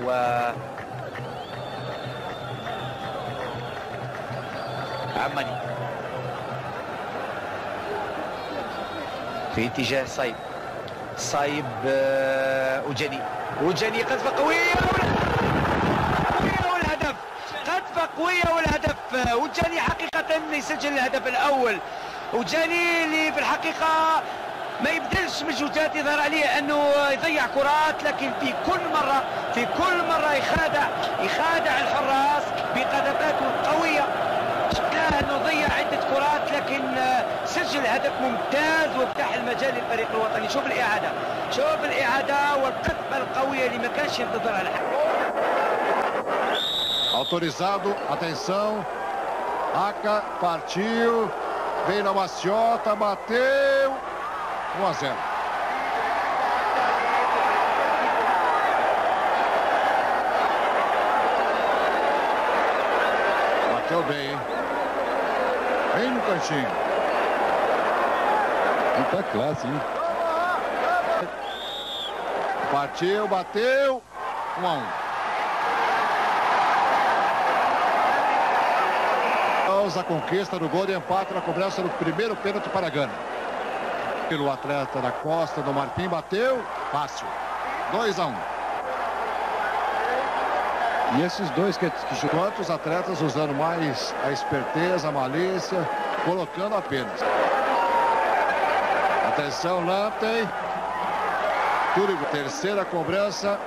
و عماني في اتجاه صايب وجاني قذفة قوية والهدف، قذفة قوية والهدف. وجاني حقيقة يسجل الهدف الأول، وجاني اللي في الحقيقة ما يبذلش مجهودات يظهر عليه انه يضيع كرات، لكن في كل مرة يخادع الحراس بقذفاته القوية. شفناه انه ضيع عدة كرات لكن سجل هدف ممتاز وفتح المجال للفريق الوطني. شوف الإعادة والقذفة القوية اللي ما كانش ينتظرها الحكم. Autorizado, atenção, Aka partiu, veio na maciota, bateu, 1-0. Bateu bem, hein? Bem no cantinho. Muita classe, hein? Partiu, bateu, 1-1. A conquista do gol de empate na cobrança do primeiro pênalti para a Gana. Pelo atleta da Costa do Marfim, bateu, fácil, 2-1. E esses dois que quantos atletas usando mais a esperteza, a malícia, colocando apenas. Atenção, Lamptey. Terceira cobrança.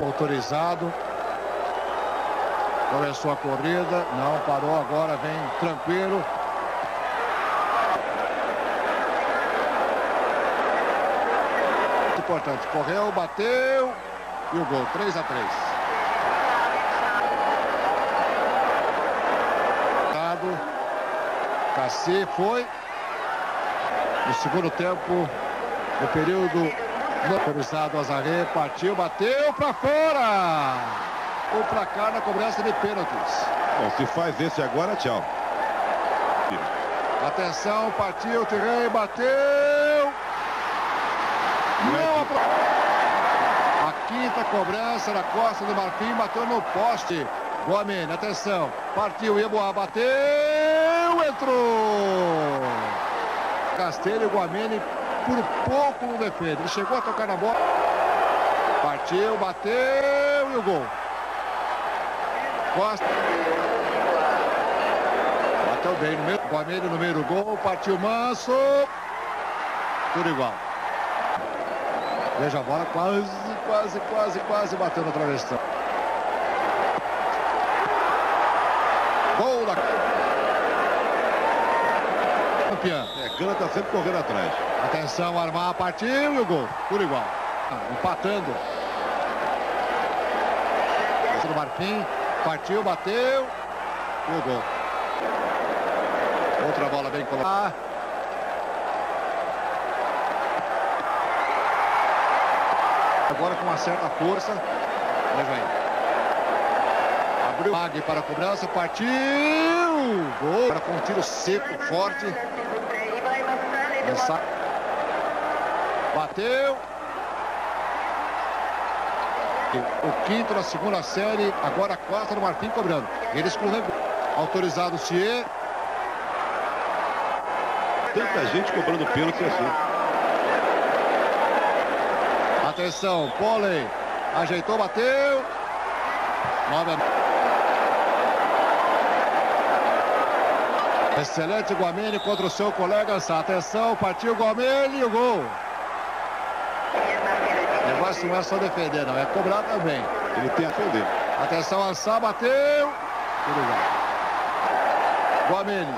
Autorizado. Começou a corrida, não parou, agora vem tranquilo. Importante, correu, bateu e o gol, 3-3. Cassi foi. No segundo tempo, no período autorizado, Azaré partiu, bateu para fora. O placar na cobrança de pênaltis. Bom, se faz esse agora, tchau. Atenção, partiu, Tirei, bateu. Não a quinta cobrança na Costa do Marfim, bateu no poste. Guamene, atenção, partiu, Iboá, bateu, entrou. Castelho e Guamene por pouco no defende. Ele chegou a tocar na bola. Partiu, bateu e o gol. Costa. Bateu bem no meio. Guamene no meio do gol. Partiu Manso. Tudo igual. Veja a bola. Quase bateu no travessão. Gol da campeã. Gana tá sempre correndo atrás. Atenção, armar. Partiu e o gol. Tudo igual. Empatando. Do Marfim. Partiu, bateu e o gol. Outra bola bem colocada. Agora com uma certa força. Veja aí. Abriu o Mag para a cobrança. Partiu. Gol. Agora com um tiro seco, forte. Bateu. O quinto na segunda série, agora a Costa do Marfim cobrando. Ele escorregou. Autorizado o Cier. Tanta gente cobrando pênalti assim. Atenção, Poley. Ajeitou, bateu. Excelente Guamene contra o seu colega Sá. Atenção, partiu Guamene e o gol. O negócio não é só defender, não, é cobrar também. Ele tem a defender. Atenção, Ansá, bateu. Tudo igual. Guamene.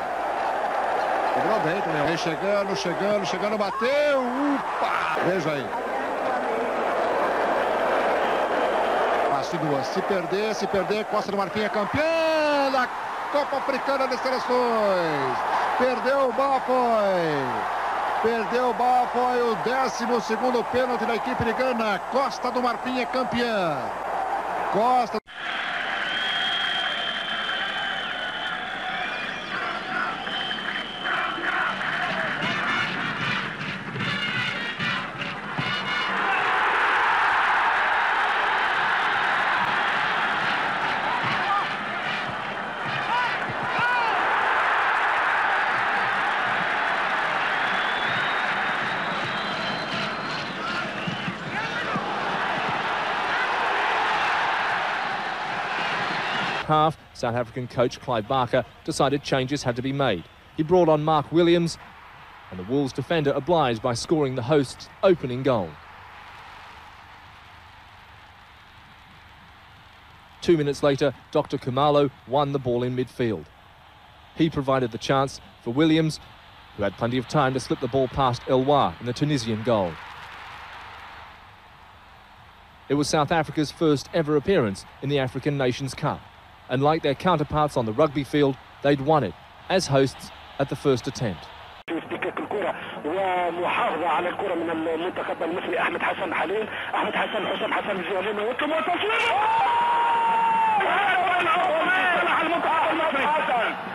Cobrou bem também. Vem chegando, bateu. Upa! Veja aí. Passe duas. Se perder, Costa do Marfim é campeã da Copa Africana das Seleções. Perdeu o Balfoy, o 12º pênalti da equipe de Gana. Costa do Marfim é campeã. Costa. half, South African coach Clive Barker decided changes had to be made. He brought on Mark Williams, and the Wolves defender obliged by scoring the hosts' opening goal. 2 minutes later, Dr. Khumalo won the ball in midfield. He provided the chance for Williams, who had plenty of time to slip the ball past Elwa in the Tunisian goal. It was South Africa's first ever appearance in the African Nations Cup, and like their counterparts on the rugby field, they'd won it as hosts at the first attempt. ومحافظة على الكرة من المنتخب المصري أحمد حسن حليل أحمد حسن حسام حسن الجوالين ويطلب وتصوير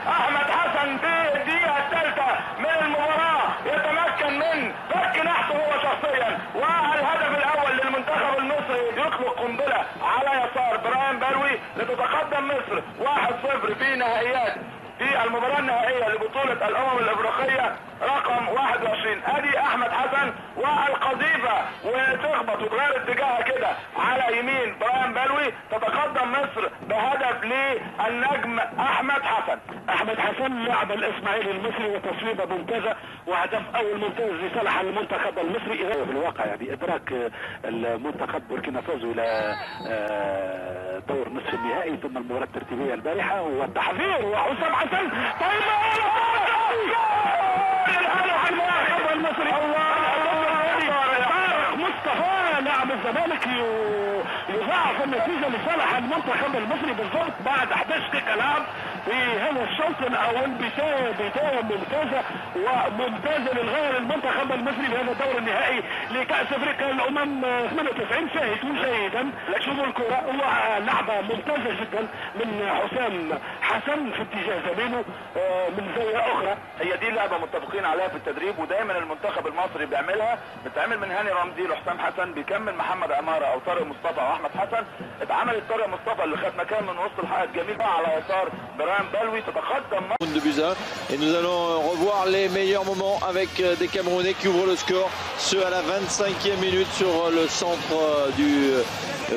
أحمد حسن في الدقيقة الثالثة من المباراة يتمكن من فك نحسه هو شخصيا والهدف الأول للمنتخب المصري يطلق قنبلة على يسار براين بلوي لتتقدم مصر 1-0 في نهائيات في المباراة النهائية لبطولة الأمم الأفريقية رقم 21. ادي احمد حسن والقذيفة وتخبط وتغير اتجاهها كده على يمين براين بلوي تتقدم مصر بهدف للنجم احمد حسن. احمد حسن لعب الاسماعيلي المصري وتصويبة ممتازة وهدف اول ممتاز لصالح المنتخب المصري. في الواقع يعني ادراك المنتخب بوركينا فازو الى دور نصف النهائي ثم المباراة الترتيبية البارحة والتحذير وحسام حسن طيب المصري طارق مصطفى لاعب الزمالك يضاعف النتيجة لصالح المنتخب المصري بالضبط بعد 11 دقيقة لعب في هذا الشوط الاول. بداية ممتازة وممتازة للغاية للمنتخب المصري لهذا الدور النهائي لكأس افريقيا الامم 98. شاهدوا جيدا شوفوا الكرة ولعبة ممتازة جدا من حسام حسن في اتجاه زميله من زاوية اخرى. هي دي لعبة متفقين عليها في التدريب ودايما المنتخب المصري بيعملها. بتعمل من هاني رمزي لحسام حسن بيكمل محمد عمارة او طارق مصطفى واحمد حسن. اتعملت طارق مصطفى اللي خد مكان من وسط الحائط جميل على يسار براين بلوي تتقدم de Buza et nous allons revoir les meilleurs moments avec des Camerounais qui ouvrent le score, ceux à la 25e minute sur le centre du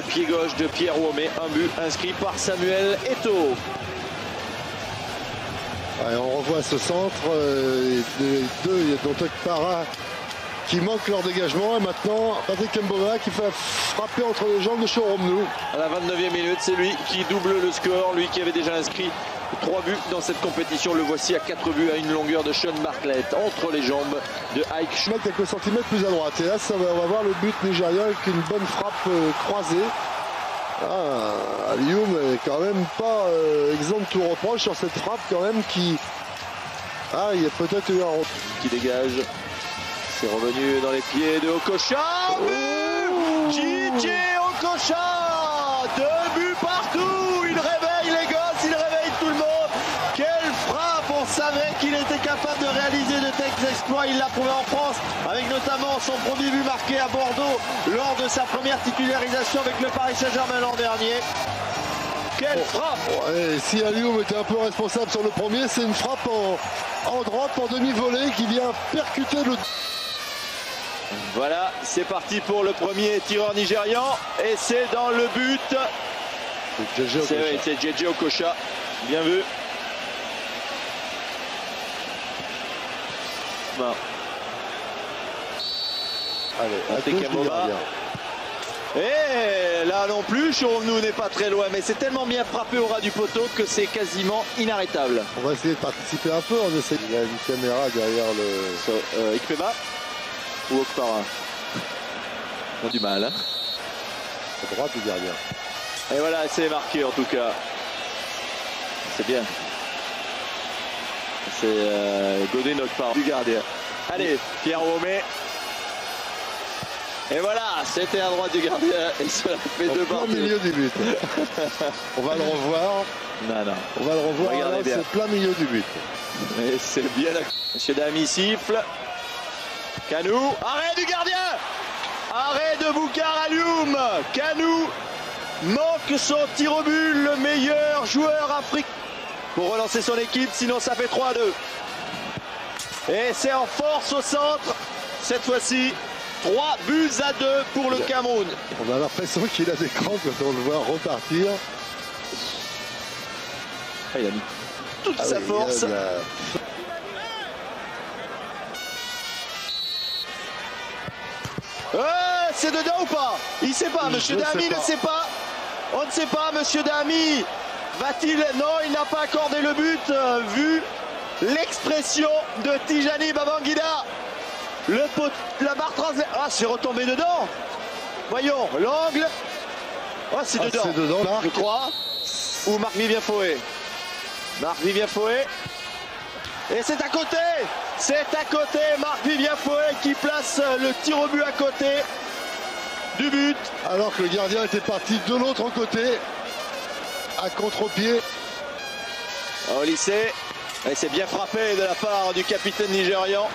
pied gauche de Pierre Womé, un but inscrit par Samuel Eto'o. Allez, on revoit ce centre, les deux, il y a donc Para qui manque leur dégagement et maintenant Patrick Mboma qui fait frapper entre les jambes de Choromnou. À la 29e minute, c'est lui qui double le score, lui qui avait déjà inscrit 3 buts dans cette compétition. Le voici à 4 buts à une longueur de Sean Marklett entre les jambes de Ike. Je mets quelques centimètres plus à droite et là on va voir le but nigérien avec une bonne frappe croisée. Alioum est quand même pas exempt de tout reproche sur cette frappe quand même qui... il y a peut-être eu un qui dégage. C'est revenu dans les pieds de Okocha. JJ Okocha, 2 buts partout. Il réveille les gosses, il réveille tout le monde. Quelle frappe, on savait qu'il était capable de réaliser de tels exploits. Il l'a prouvé en France avec notamment son premier but marqué à Bordeaux lors de sa première titularisation avec le Paris Saint-Germain l'an dernier. Quelle frappe! Et si Alioum était un peu responsable sur le premier, c'est une frappe en drop, en demi-volée qui vient percuter le... Voilà, c'est parti pour le premier tireur nigérian et c'est dans le but. C'est JJ Okocha, bien vu. Bon. Allez, et là non plus, Choromnou n'est pas très loin, mais c'est tellement bien frappé au ras du poteau que c'est quasiment inarrêtable. On va essayer de participer un peu, on essaie. Il y a une caméra derrière le... Ikpeba ou Okpara ont du mal. À droite du gardien. Et voilà, c'est marqué en tout cas. C'est bien. C'est Godin Okpara du gardien. Allez, Pierre Womé. Et voilà, c'était à droite du gardien et cela fait 2 partout. Au milieu du but. On va le revoir. Non. On va le revoir. Là, c'est plein milieu du but. Et c'est bien. Monsieur Dami siffle. Kanou. Arrêt du gardien. Arrêt de Boukar Alioum. Kanou manque son tir au but, le meilleur joueur africain pour relancer son équipe, sinon ça fait 3-2. Et c'est en force au centre, cette fois-ci. 3 buts à 2 pour le Cameroun. On a l'impression qu'il a des crampes quand on le voit repartir. Il a mis toute sa force. C'est dedans ou pas? Il ne sait pas, monsieur Damy ne sait pas. On ne sait pas, monsieur Damy. Va-t-il? Non, il n'a pas accordé le but, vu l'expression de Tijani Babangida. La barre transversale. Ah, c'est retombé dedans. Voyons, l'angle. Oh, c'est dedans. C'est dedans, là. Je crois. Ou Marc-Vivien Foé. Marc-Vivien Foé. Et c'est à côté. C'est à côté. Marc-Vivien Foé qui place le tir au but à côté du but. Alors que le gardien était parti de l'autre côté, à contre-pied. Au lycée. Et c'est bien frappé de la part du capitaine nigérian.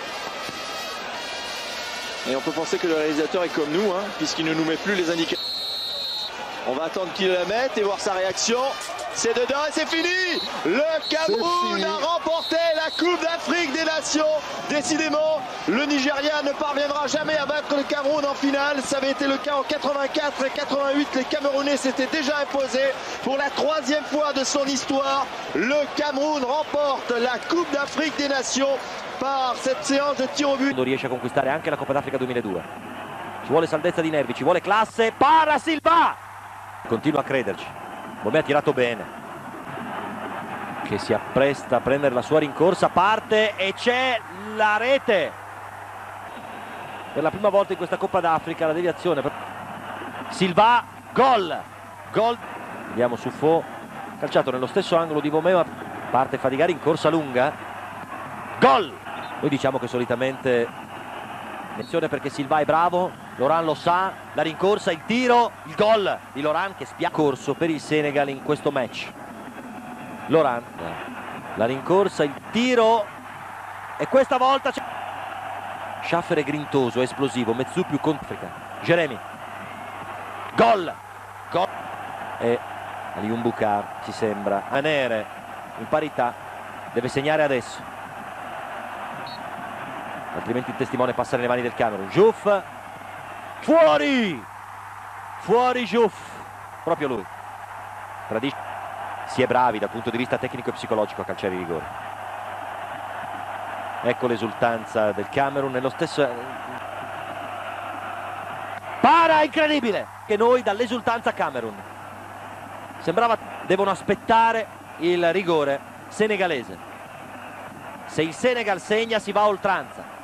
Et on peut penser que le réalisateur est comme nous, hein, puisqu'il ne nous met plus les indicateurs. On va attendre qu'il la mette et voir sa réaction. C'est dedans et c'est fini. Le Cameroun a remporté la Coupe d'Afrique des Nations. Décidément, le Nigeria ne parviendra jamais à battre le Cameroun en finale. Ça avait été le cas en 84 et 88. Les Camerounais s'étaient déjà imposés. Pour la 3e fois de son histoire, le Cameroun remporte la Coupe d'Afrique des Nations par cette séance de tir au but. Riesce a conquistare anche la Coppa d'Africa 2002. Ci vuole saldezza di nervi, ci vuole classe. Para Silva! Continua a crederci. Bomè ha tirato bene. Che si appresta a prendere la sua rincorsa, parte e c'è la rete. Per la prima volta in questa Coppa d'Africa la deviazione. Silva, gol. Gol. Vediamo su Fo. Calciato nello stesso angolo di Bomè, parte Fadigari in corsa lunga. Gol. Noi diciamo che solitamente attenzione perché Silva è bravo, Laurent lo sa, la rincorsa, il tiro, il gol di Laurent che spia corso per il Senegal in questo match. Laurent, la rincorsa, il tiro e questa volta c'è Schaffer è grintoso, è esplosivo, Mezzou più contrica. Jeremy, gol, gol e Alioune Boucar ci sembra Anere in parità, deve segnare adesso. Altrimenti il testimone passa nelle mani del Camerun. Diouf, fuori! Fuori Diouf, proprio lui. Si è bravi dal punto di vista tecnico e psicologico a calciare i rigori. Ecco l'esultanza del Camerun nello stesso... Para, incredibile! Che noi dall'esultanza Camerun. Sembrava devono aspettare il rigore senegalese. Se il Senegal segna si va a oltranza.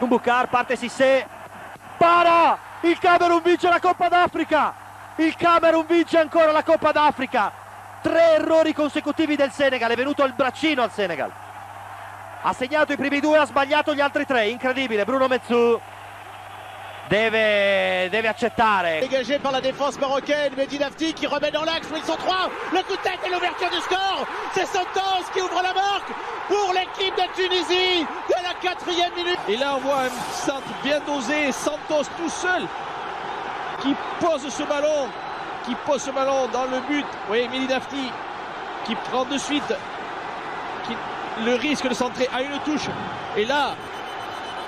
Boucar, parte Cissé, para! Il Camerun vince la Coppa d'Africa! Il Camerun vince ancora la Coppa d'Africa! 3 errori consecutivi del Senegal, è venuto il braccino al Senegal. Ha segnato i primi 2, ha sbagliato gli altri 3, incredibile. Bruno Mezzou deve accettare. Dégagé par la défense marocaine, Mehdi Nafti qui remet dans l'axe, ils sont 3, le coup de tête et l'ouverture du score. C'est Santos qui ouvre la marque pour l'équipe de Tunisie dès la 4e minute. Et là on voit un centre bien dosé, Santos tout seul qui pose ce ballon dans le but. Oui, Mehdi Nafti qui prend de suite le risque de centrer à une touche. Et là,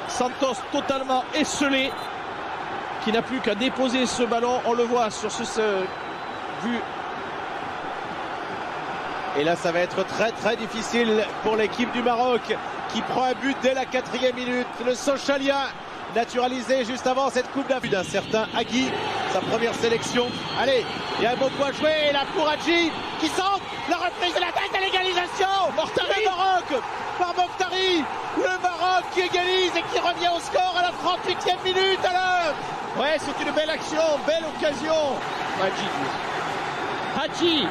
Santos totalement esselé, qui n'a plus qu'à déposer ce ballon. On le voit sur ce vue. Et là, ça va être très très difficile pour l'équipe du Maroc qui prend un but dès la 4e minute. Le Sochalien, naturalisé juste avant cette Coupe d'Afrique d'un certain Agui, sa première sélection. Allez, il y a un beau coup à jouer. Et là pour Hadji qui centre, la reprise de la tête à l'égalisation. Le Maroc par Mokhtari. Le Maroc qui égalise et qui revient au score à la 38e minute à l'heure. Ouais, c'est une belle action, belle occasion. Hadji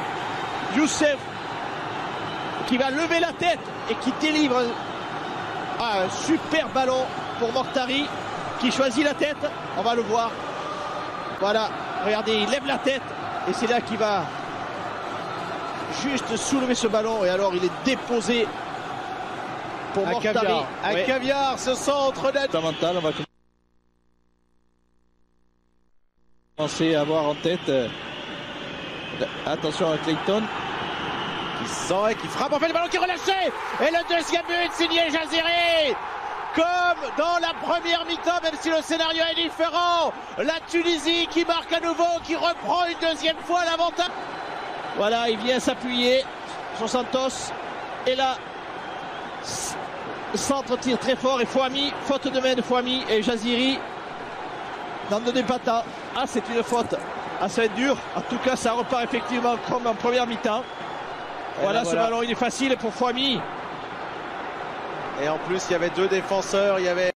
Youssef qui va lever la tête et qui délivre un super ballon pour Mokhtari qui choisit la tête. On va le voir. Voilà, regardez, il lève la tête et c'est là qu'il va juste soulever ce ballon et alors il est déposé pour Mokhtari. Un caviar, ce centre d'Adji. On va commencer à avoir en tête. Attention à Clayton. Qui sent et qui frappe, en fait le ballon qui est relâché. Et le deuxième but signé Jaziré. Comme dans la première mi-temps, même si le scénario est différent. La Tunisie qui marque à nouveau, qui reprend une deuxième fois l'avantage. Voilà, il vient s'appuyer sur Santos. Et là, centre tire très fort et Fouami, faute de main de Fouami et Jaziri n'en donnait pas tant. Ah, c'est une faute assez dure. En tout cas, ça repart effectivement comme en première mi-temps. Voilà, ce ballon, il est facile pour Fouami. Et en plus, il y avait deux défenseurs, il y avait